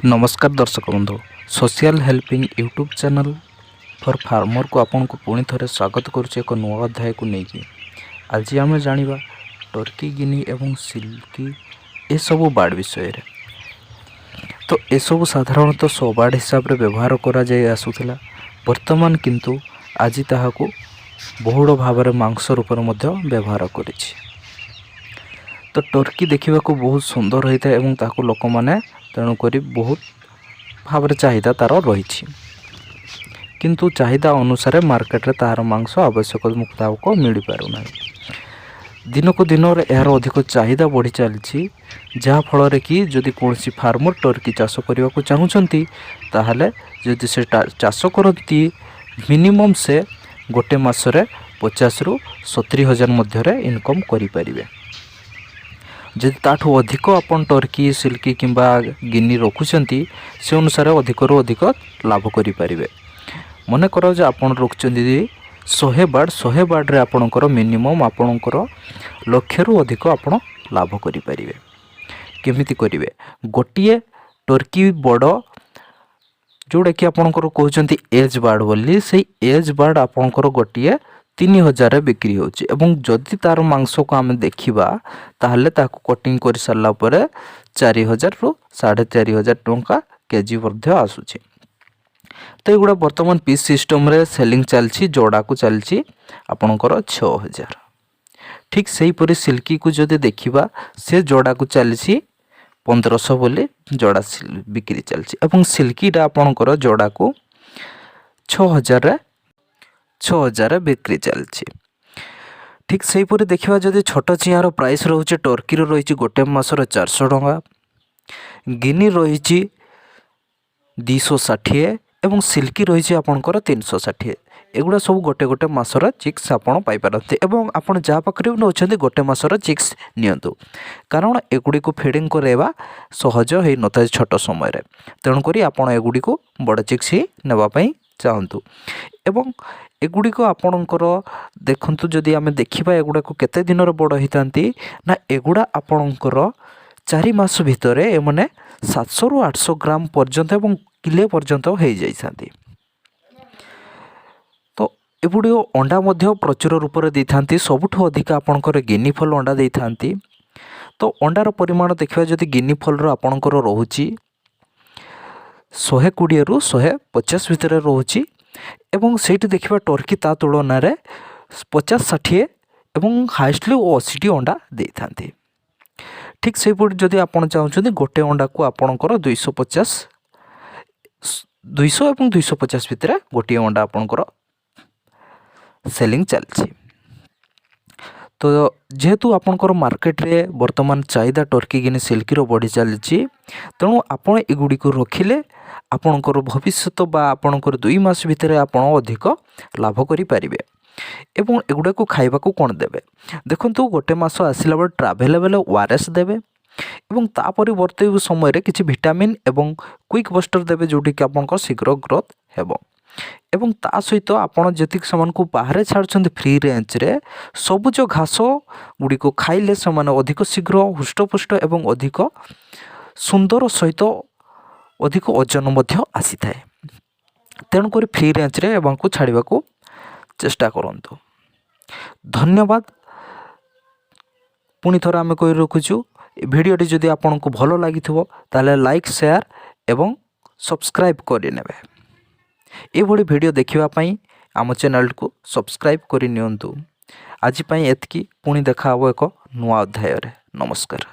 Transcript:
नमस्कार दर्शक बंधु social helping YouTube channel for farmer को आपन को पुणी थे स्वागत करुचे एक नुआ अध्याय को लेकिन आज आम जाना टर्की गिनी एवं सिल्की ये सब बार्ड विषय रे। तो ये सब साधारणतः सो बार्ड हिसाब से व्यवहार करा जाय आसुथिला वर्तमान किंतु आज ताहाकू बहुड़ भाव में मांस रूप में व्यवहार करिछि। तो टर्की देखा बहुत सुंदर होता है और ताकू लोक मैंने तेणुक बहुत भाव चाहिदा तार रही किंतु चाहिदा अनुसार मार्केट रे तार मांस आवश्यक मुताबक मिल पारना। दिन को दिन यार अधिक चाहिदा बढ़ी चलती जहाँफल कि जदि कौन फार्मर टर्की चाष करने को चाहूँगी ताहले जदि से चाष करती मिनिमम से गोटे मासरे 50 ରୁ 70 हज़ार मध्य इनकम करें। जदि ताठू अधिक आपन टर्की सिल्की किंबा गिनी रखुंट से अनुसार अधिक रू अधिक लाभ करें। मन कर आपन रखुंट 100 बार्ड रे आपणकर मिनिमम आपणकर लक्ष रु अधिक आपन लाभ करें। केमिति करेंगे गोटे टर्की बड़ जोड़ा कि आपणकर कहते एज बार्ड बोली से एज बार्ड आपणकर गोटे 3000 बिक्री होची एवं जदि तार मांस को आम देखा ताहले ताको कटिंग कर सारा पर 4000 ରୁ 4500 टंका केजी मध्य आसुची। तो ये बर्तमान पीस सिस्टम रे सेलिंग चलची जोड़ा को चलची आपणकर 6000। ठीक से परी सिल्की को जदि देखा से जोड़ा को चलची 1500 बोली जोड़ा बिक्री चलची एवं सिल्कीटा आपणकर जोड़ा को 6000 बिक्री चलची। ठीक से परी देखा जदि छोट चियार प्राइस रोचे टर्की रही गोटे मासर 400 टंका, गिनी रही 260 एवं सिल्की रही आपणकर 360। एगुड़ा सब गोटे गोटे मासर चिक्स आपड़ पाइपारती एवं आप जहाँ पाखे नौकरी गोटे मासर चिक्स नियंतु कारण एगुड़ी को फिडिंग करवा सहज हो न था छोट समय। तेणुक आप एगुड़ी को बड़ चिक्स ही नापी चाहतु एवं एगुड़ी को आपणकर देखु जदि आम देखा एगुड़ा को केते दिन बड़ होता ना एगुड़ा आपणकर 4 मास भितर एमने 700 ରୁ 800 ग्राम पर्यंत एवं किले पर्यंत हो जाती। तो एगुड़ी अंडा मध्य प्रचुर रूप से देती सबुठ अधिक आपणकर गिनी फल अंडा देती। तो अंडार परिमाण देखा जदि गिनी फल आपणकर रोची 120 ରୁ 150 भितर रोची एवं सेठी देखा टर्की ता तुलन 50-60 एवं हाइस्टली 80 अंडा देती। ठीक से जदि आप चाहते गोटे अंडा को आपणकर 250 एवं 250 भितर गोटे अंडा आपणकर सेलिंग चलती। तो जेहेतु आपणकर मार्केट रे वर्तमान चाहिदा टर्की गिनी सिल्की रो बढ़ी चलती तेणु आपण एगुड़ी को रखिले आपणकर भविष्य बा आपणकर 2 मास भितर आपण अधिक लाभ करें। एवं एगुड़ा को खाइबा को कौन देवे देखंतु गोटे मास आसला बेले ट्राभेलेबल ओआरएस देवे एवं ता परिवर्ते समय किसी विटामिन एवं क्विक बस्टर देवे जोटी कि आपन शीघ्र ग्रोथ हेबो। एवं ता सहित आपन जतिक समान को बाहर छाड़छन्ते फ्री रेंज रे सबुज घास गुड़ी को खाइले समान अधिक शीघ्र हुष्टपुष्ट एवं अधिक सुंदर सहित अधिक ओजन मध्य आसी थाए। तेणुक फ्री रेंज रे एवं को छाड़वा को चेष्टा करंतु। धन्यवाद। पुणी थोड़ा आम कही रखुचु भिडियोटी जदि आपन को भल लगी ताले लाइक शेयर एवं सब्सक्राइब करें। ये भिडियो देखिवाई आम चैनल को सब्सक्राइब करनियंतु। आज एतकी पुणी देखा एक नुआ अध्याय। नमस्कार।